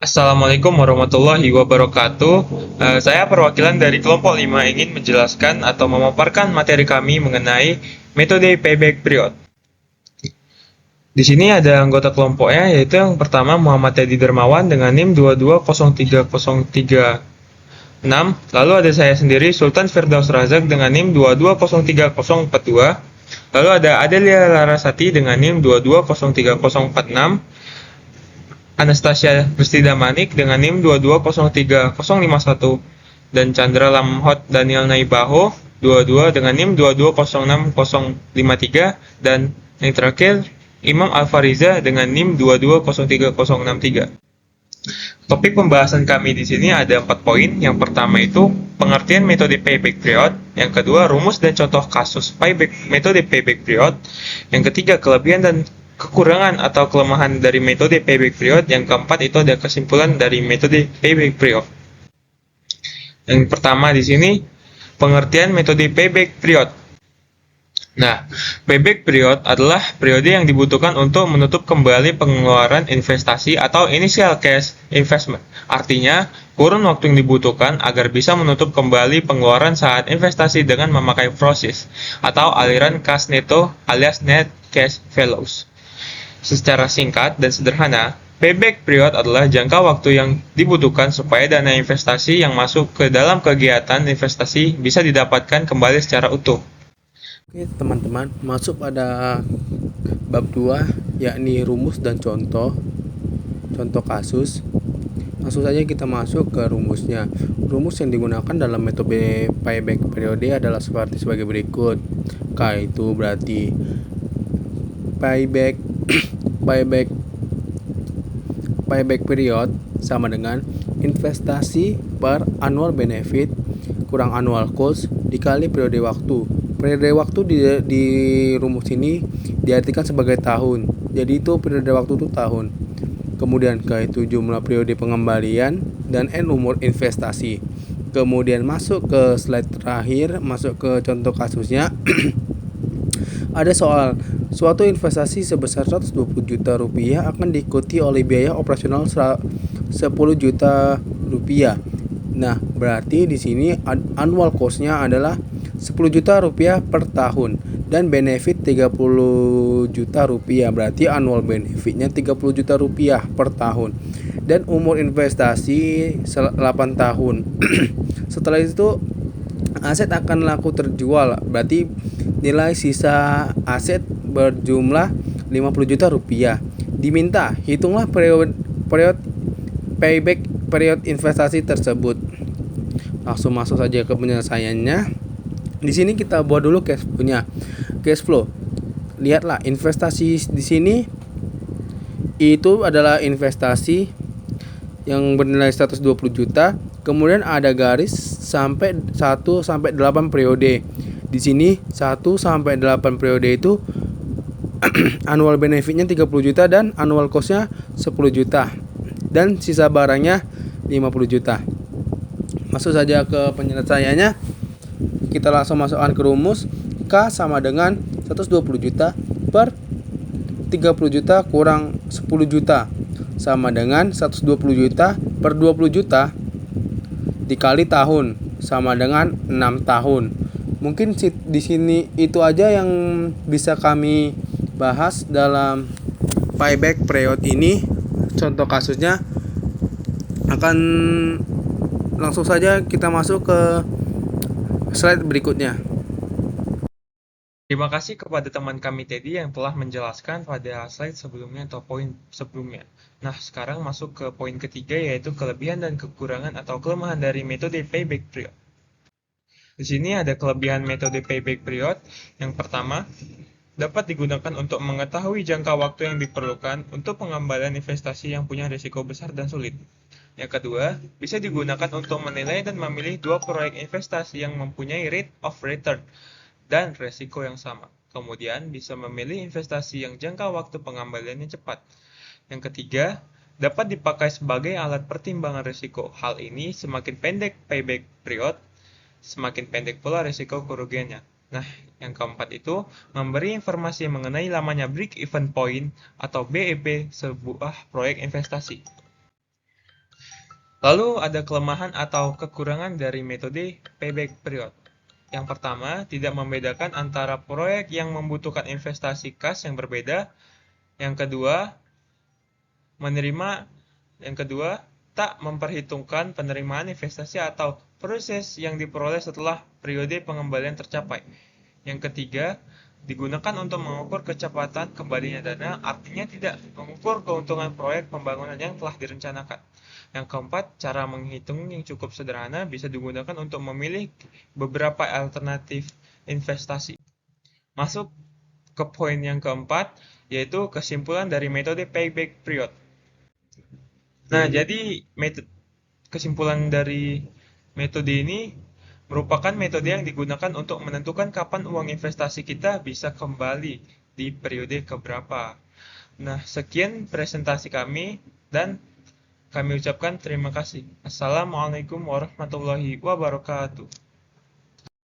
Assalamualaikum warahmatullahi wabarakatuh. Saya perwakilan dari kelompok 5 ingin menjelaskan atau memaparkan materi kami mengenai metode payback period. Di sini ada anggota kelompoknya, yaitu yang pertama Muhammad Teddy Dermawan dengan NIM 2203036. Lalu ada saya sendiri Sultan Firdaus Razak dengan NIM 2203042. Lalu ada Adelia Larasati dengan NIM 2203046. Anastasia Pristida Manik dengan NIM 2203051 dan Chandra Lamhot Daniel Naibaho 22 dengan NIM 2206053 dan yang terakhir Imam Alfariza dengan NIM 2203063. Topik pembahasan kami di sini ada 4 poin. Yang pertama itu pengertian metode payback period, yang kedua rumus dan contoh kasus metode payback period, yang ketiga kelebihan dan kekurangan atau kelemahan dari metode payback period, yang keempat itu ada kesimpulan dari metode payback period. Yang pertama di sini pengertian metode payback period. Nah, payback period adalah periode yang dibutuhkan untuk menutup kembali pengeluaran investasi atau initial cash investment. Artinya, kurun waktu yang dibutuhkan agar bisa menutup kembali pengeluaran saat investasi dengan memakai proses atau aliran kas neto alias net cash flows. Secara singkat dan sederhana, payback period adalah jangka waktu yang dibutuhkan supaya dana investasi yang masuk ke dalam kegiatan investasi bisa didapatkan kembali secara utuh. Oke teman-teman, masuk pada bab 2 yakni rumus dan contoh kasus. Langsung saja kita masuk ke rumusnya. Rumus yang digunakan dalam metode payback periode adalah sebagai berikut. K itu berarti payback payback period sama dengan investasi per annual benefit kurang annual cost dikali periode waktu. Periode waktu di rumus ini diartikan sebagai tahun. Jadi itu periode waktu itu tahun. Kemudian K itu jumlah periode pengembalian dan N umur investasi. Kemudian masuk ke slide terakhir, masuk ke contoh kasusnya. Ada soal, suatu investasi sebesar 120 juta rupiah akan diikuti oleh biaya operasional 10 juta rupiah. Nah, berarti di sini annual cost-nya adalah 10 juta rupiah per tahun dan benefit 30 juta rupiah, berarti annual benefitnya 30 juta rupiah per tahun dan umur investasi 8 tahun. Setelah itu aset akan laku terjual, berarti nilai sisa aset berjumlah 50 juta rupiah. Diminta hitunglah periode payback period investasi tersebut. Langsung masuk saja ke penyelesaiannya. Di sini kita buat dulu cash flow-nya. Cash flow. Lihatlah investasi di sini itu adalah investasi yang bernilai 120 juta. Kemudian ada garis sampai 1 sampai 8 periode. Di sini 1 sampai 8 periode itu annual benefitnya 30 juta dan annual cost-nya 10 juta. Dan sisa barangnya 50 juta. Masuk saja ke penyelesaiannya. Kita langsung masukkan ke rumus. K sama dengan 120 juta per 30 juta kurang 10 juta sama dengan 120 juta per 20 juta dikali tahun sama dengan 6 tahun. Mungkin di sini itu aja yang bisa kami bahas dalam payback period ini. Contoh kasusnya akan langsung saja kita masuk ke slide berikutnya. Terima kasih kepada teman kami Teddy yang telah menjelaskan pada slide sebelumnya atau poin sebelumnya. Nah, sekarang masuk ke poin ketiga, yaitu kelebihan dan kekurangan atau kelemahan dari metode payback period. Di sini ada kelebihan metode payback period. Yang pertama, dapat digunakan untuk mengetahui jangka waktu yang diperlukan untuk pengembalian investasi yang punya risiko besar dan sulit. Yang kedua, bisa digunakan untuk menilai dan memilih dua proyek investasi yang mempunyai rate of return dan risiko yang sama. Kemudian, bisa memilih investasi yang jangka waktu pengembaliannya cepat. Yang ketiga, dapat dipakai sebagai alat pertimbangan risiko. Hal ini semakin pendek payback period, semakin pendek pula risiko kerugiannya. Nah, yang keempat itu memberi informasi mengenai lamanya break-even point atau BEP sebuah proyek investasi. Lalu ada kelemahan atau kekurangan dari metode payback period. Yang pertama, tidak membedakan antara proyek yang membutuhkan investasi kas yang berbeda. Yang kedua, tak memperhitungkan penerimaan investasi atau proses yang diperoleh setelah periode pengembalian tercapai. Yang ketiga, digunakan untuk mengukur kecepatan kembalinya dana, artinya tidak mengukur keuntungan proyek pembangunan yang telah direncanakan. Yang keempat, cara menghitung yang cukup sederhana bisa digunakan untuk memilih beberapa alternatif investasi. Masuk ke poin yang keempat, yaitu kesimpulan dari metode payback period. Nah, jadi kesimpulan dari metode ini merupakan metode yang digunakan untuk menentukan kapan uang investasi kita bisa kembali di periode keberapa. Nah, sekian presentasi kami dan kami ucapkan terima kasih. Assalamualaikum warahmatullahi wabarakatuh.